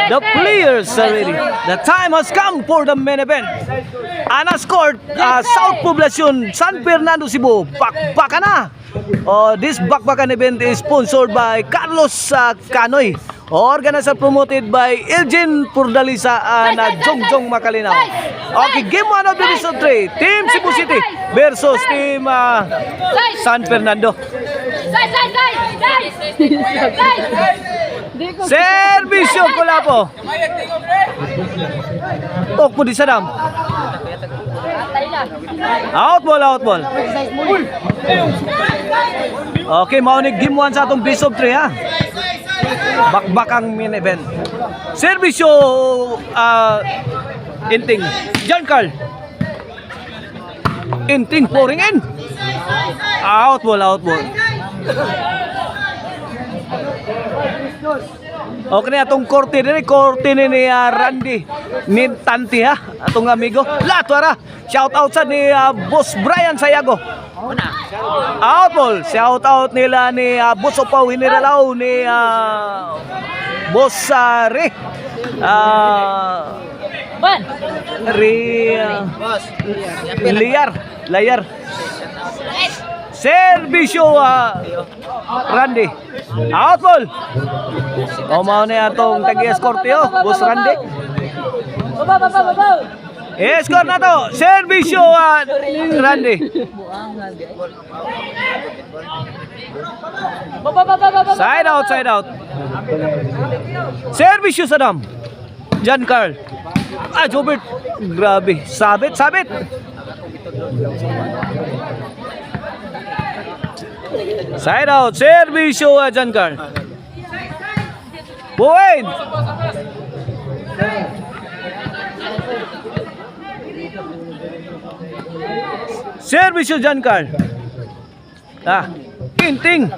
The players are ready. The time has come for the main event. Ana scored South Poblacion, San Fernando, Cebu. Bakbakan na. This bakbakan event is sponsored by Carlos Canoy. Organized promoted by Elgin Purdalisa and Jongjong Makalinaw. Okay, game 1 of Division 3. Team Cebu City versus Team San Fernando. Servisyo Kulapo. Tokpo di Sadam. Out ball. Okay, maunig game 1 sa atong best of 3 ha. Bakbakang main event. Servisyo Inting. John Carl. Inting pouring in. Out ball. Okay na atong korte ni Randy ni Tanti ha, atong amigo Latwara. Shout out sa ni Boss Brian Sayago. Out ball. Shout out nila ni Boss Opaw Hiniralaw ni Boss Layar. Servisyo Randy. Out ball. Mao na atong tagi-eskorteo, Boss Randy. Escort na to. Servisyo Randy. Side out. Servisyo Sadam. John Carl. Jobert. Grabe. Sabit. Side out. Servisyo John Carl. Buwain. Servisyo John Carl. Inting.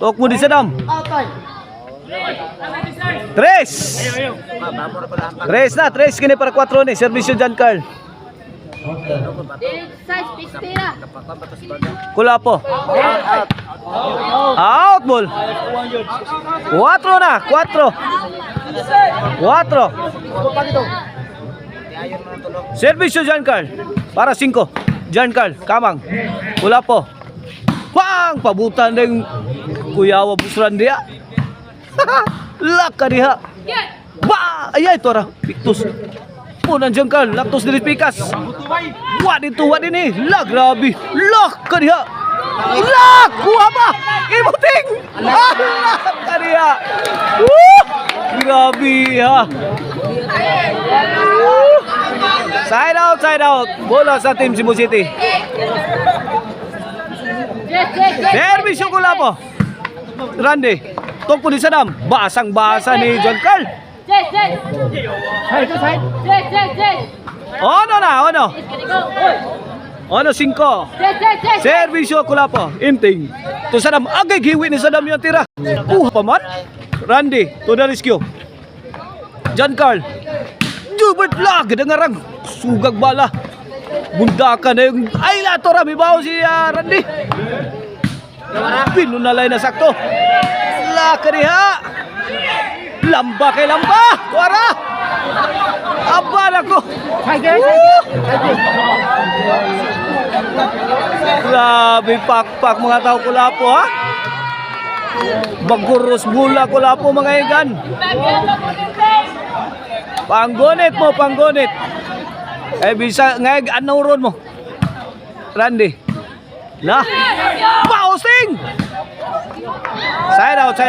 Tokpo di Sadam. Tres kini para 4 ni Servisyo John Carl. Kulapo. Out ball. 4 na. 4. Servisyo John Carl para 5. John Carl kamang. Kulapo. Pang pabutan ng Kuyawa Busran dia. Laka diha. Ba, ayay ito ra. Pictus. Punan John Carl, laktos dili pikas. Wa din ni. La grabe. Laka diha. Lak, kuha pa. Imuting. Laka diha. Grabe ha. Side out. Bola sa Team Cebu City. Servisyo Kulapo. Randy. Tokpo di Sadam. Basang-basa ni John Carl. Ono 5. Servisyo Kulapo. Inting. To Sadam. Agay giwi ni Sadam yung tira. Paman. Randy. To the rescue. John Carl. Jubert lag. Dengarang. Sugag bala. Bundakan na yung... Ay, lato rami ba si Randy? Pinunalay na sakto. Laka niya. Lamba kay lamba. Wara. Abala ko. Grabe pakpak mga tao Kulapo ha. Baguros bula Kulapo mga igan. Panggonit. Bisa ngayag anong mo Randy. Lah bouncing. Side out.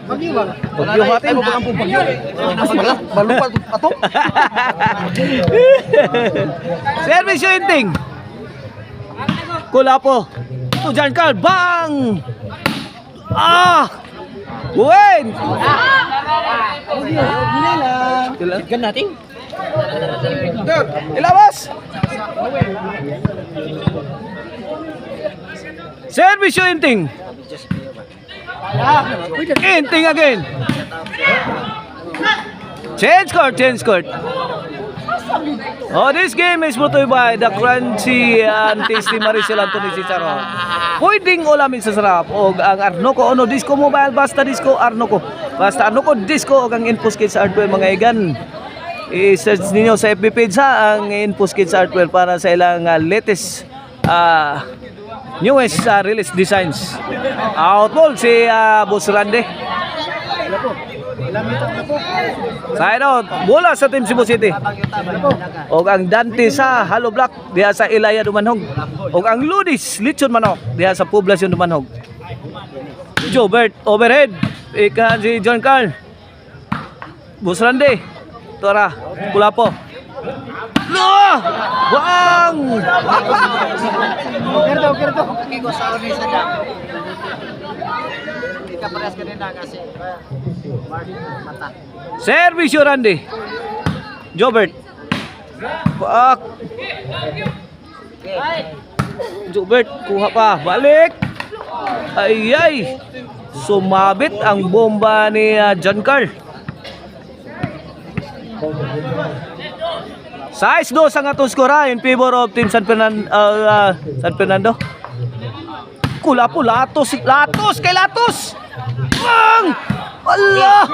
Bagyo hati mo kampung bagyo. Malupat ato. Servisyo Inting. Kulapo. To John Carl. Bang. Buwain. Gan natin. Ilabas. Servisyo Inting. Inting again. Change court. This game is brought to you by the crunchy and tasty Maricel Anthony Cicero. Pwedeng ulamin sa sarap o ang Arnoco Ono Disco Mobile basta Disco Arnoco. Basta ano ko disco kang Infos Kids Hardware mga igan. I-search ninyo sa FB page ha ang Infos Kids Hardware para sa ilang latest newest release designs. Outball si Boss Randy. Side out, bola sa Team Cebu City. O ang Dante sa Hollow Block diha sa Ilaya Dumanhog. O ang Ludis Lechon Manok diha sa Poblacion Dumanhog. Jobert overhead. Ika si John Carl. Boss Randy. Tora, Kulapo. Bang! Kerto. Kigo sa uni sa dam. Ika pares kanina kasi mata. Servisyo Randy. Jobert. Pak. Jobert, kuha pa. Balik. Ay. Sumabit ang bomba ni John Carl. Size 2 ang atong skora in favor of Team San Fernando. Kulapo, Latos kay Latos. Bang! Allah!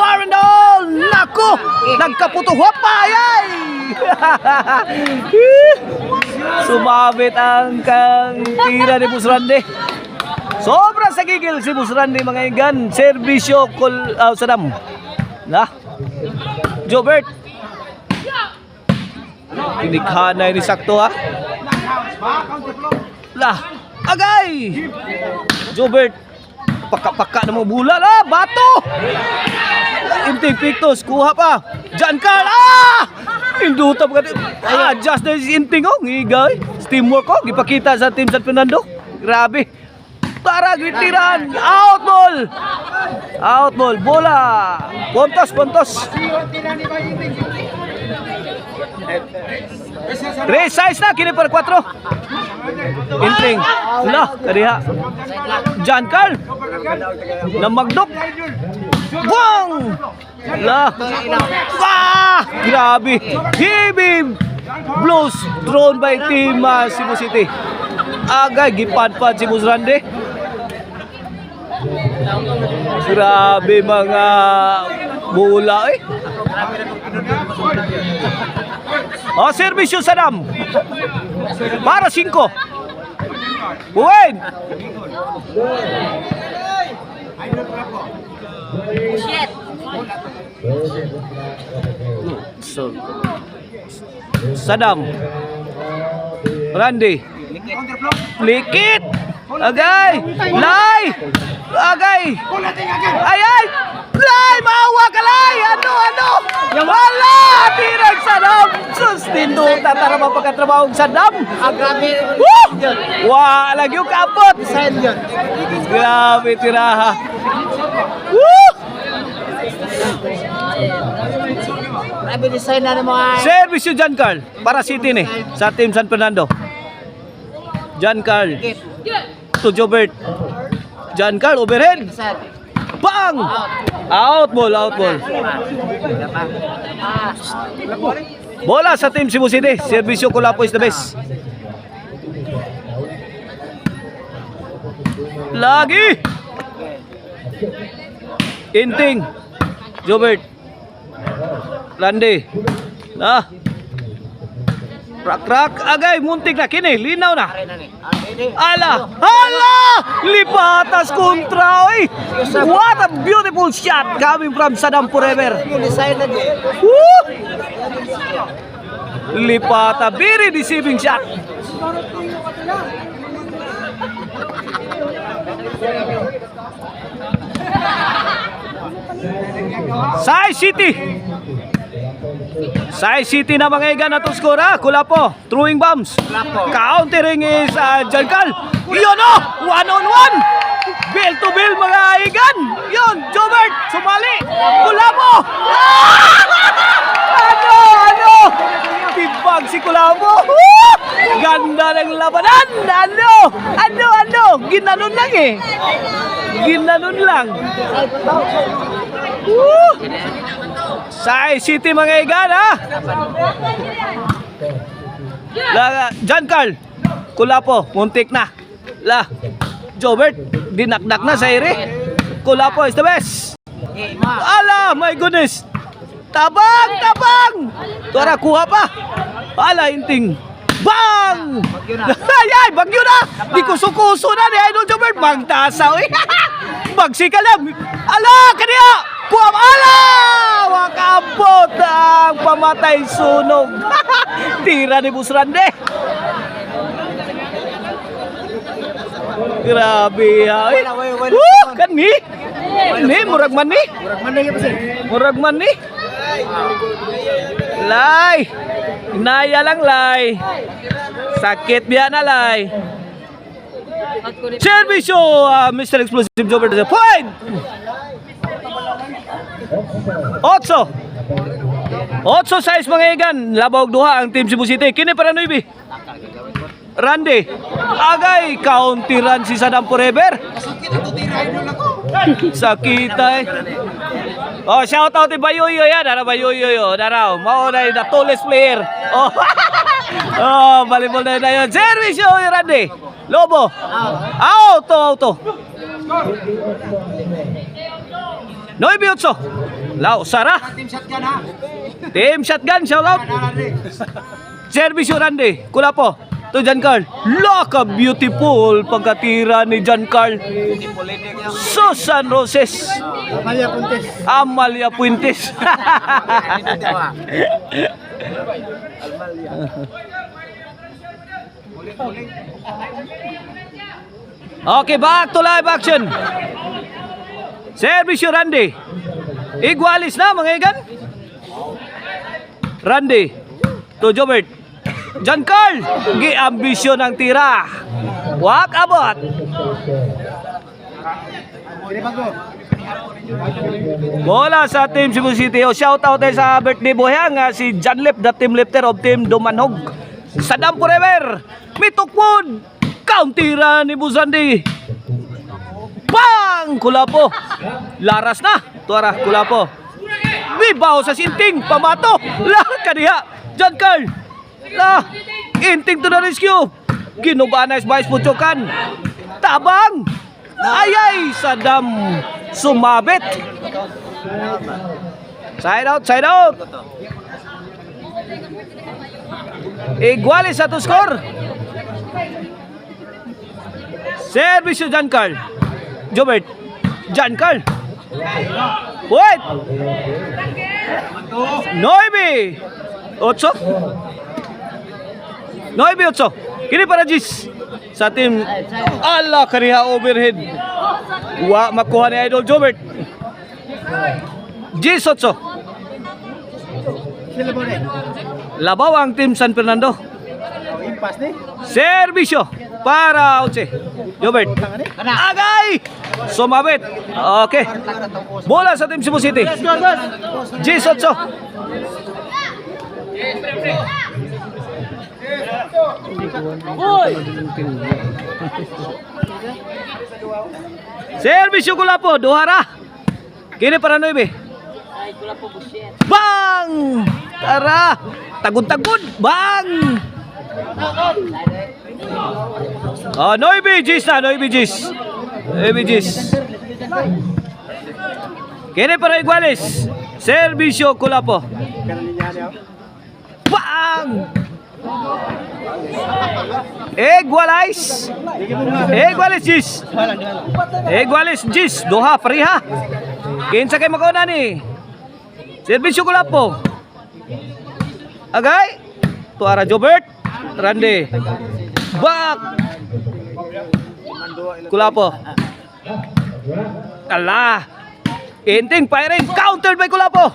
Warrendoll! Nako! Nagkaputo hopay! Sumabit ang kang tira ni Boss Randy. Sobra sa gigil si Boss Randy mga igan. Servisyo Sadam. Nah. Jobert. Kinikhanay ni sakto ha. Lah. Agay. Jobert. Paka na mo bula la. Bato. Inting Pictus. Kuha pa. John Carl. Induta pa ka. Just na si Inting oh. Ngigay. Teamwork oh. Gipakita sa Team San Fernando. Grabe. Para gitiran. Out ball. Bola. Pontos. 3 size na. Kini per 4. Inting. Wala. Kariha. John Carl. Namagdok. Bang! Wala. Grabe. Hibim. Blues thrown by Team Cebu City. Agay. Gipadpad si Boss Randy. Grabe mga bola eh. Servisyo Sadam. Para 5. Buwin. Sadam. Randy. Likit. Agay. Lay. Agay. Ay. Lay. Maawa ka lay. Ano. Wala. Tirag Sadam. Sustindo. Tatara mapagkatrabaho Sadam. Grabe. Wala yung kapot. Grabe tiraha. Grabe design na ng mga Servisyo John Carl. Para City ni. Sa Team San Fernando. John Carl. To Jobert. John Carl overhead. Bang! Out ball. Bola sa Team Cebu City. Servisyo Kulapo is the best. Lagi. Inting. Jobert. Randy. Rak. Agay. Muntik na kini. Linaw na. Ala! Lipatas kontra oy. What a beautiful shot coming from Sadam Forever. Lipata, very deceiving shot. Sai City na mga igan na itong score ha. Kulapo, throwing bombs. Countering is John Carl. Yun o, 1-on-1. Bill to bill mga igan. Yun, Jobert, sumali. Kulapo. Ano? Tibag si Kulapo. Ganda ng labanan. Ano? Ginanon lang eh. Ginanon lang. Sai City mga igan ha. John Carl. Kulapo, muntik na. Jobert, dinakdak na sa ere. Kulapo is the best. Ala, my goodness. Tabang! Tuara, kuha pa. Ala, inting. Bang! Ay, bagyo na! Di kuso-kuso na ni Idol Jobert. Magtasaw eh. Magsikal na. Ala, kaniya! Kuha pa. Ala! Wakabot ang pamatay sunog. Tira ni Busrande. Grabe ha. Kan ni? Ni, murag man ni? Murag man ni? Lay! Inaya lang, Lay. Sakit biya na, Lay. Servisyo, Mr. Explosive Jobert. Point! 8-6 mga igan. Labog duha ang Team Cebu City. Kini para Nuibi. Randy. Agay, county run si Saddam Forever. Sakitay. Oh, shout out kay Bayoyo yan. Dara Bayoyo. Dara, mao na the tallest player. Oh. Oh, volleyball na yun. Service yun, Randy. Lobo. Auto. Noy Biotso. Lao Sara. Team shotgun, shout out. Service yun, Randy. Kula po. To John Carl. Laka beautiful pagkatira ni John Carl. Susan Roses. Amalia Puentes. Okay, back to live action. Service yung Randy. Igualis na mga igan. Randy to Jobert. John Carl, gi-ambisyon ng tira. Wak abot. Bola sa Team Cebu City. Shout out tayo sa birthday boy nga si John Lip, the team lifter of Team Dumanog. Saddam Forever. Mitukpon. Countira ni Busandi. Bang! Kulapo. Laras na. Tuara, Kulapo. Bibaw sa sinting. Pamato. Lahat kaniya. John Carl. La, inting to the rescue. Ginubanas Vice Puchokan. Tabang. Ayay, Saddam sumabit. Side out. Igualis sa to score. Service John Carl. Jobert. John Carl. Wait. Noibi. 9-8. Kini para Gis sa team. Allah kaniya overhead. Wa makuha ni Idol Jobert. Gis 8. Labaw ang team San Fernando. Servisyo para Uche. Jobert. Agay! Sumabit. Okay. Bola sa team Cebu City. Gis 8. Servisyo Kulapo, Duhara. Kini para Noibe. Bang! Tara! Tagod-tagod! Bang! Oh, Noibe Gis na, Noibe Gis. Kini para Iguales. Servisyo Kulapo. Bang! Igualis Gis. Doha, Fariha. Kinsa kay makuna ni. Servisyo Kulapo. Agay. Tuara Jobert. Randy. Back. Kulapo. Kala. Inting firing. Countered by Kulapo.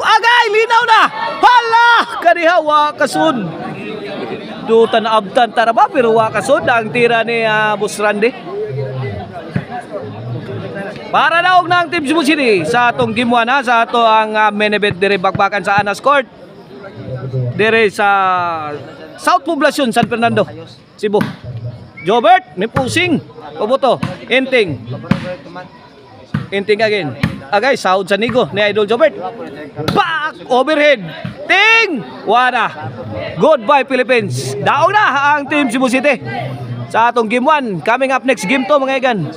Agay, linaw na. Hala, kaniha wa kasud. Dutan abtan taraba pero wa kasud ang tira ni Boss Randy. Para daog ng Team Cebu City sa atong game 1 sa ato ang main event dire bakbakan sa Anas Court. Dire sa South Poblacion, San Fernando, Cebu. Jobert, may pusing. Pabuto, Inting again. Agay, sahod sa nigo ni Idol Jobert. Back! Overhead! Ting! Wala. Goodbye Philippines. Daog na ang Team Cebu City sa atong game 1. Coming up next game 2 mga igan.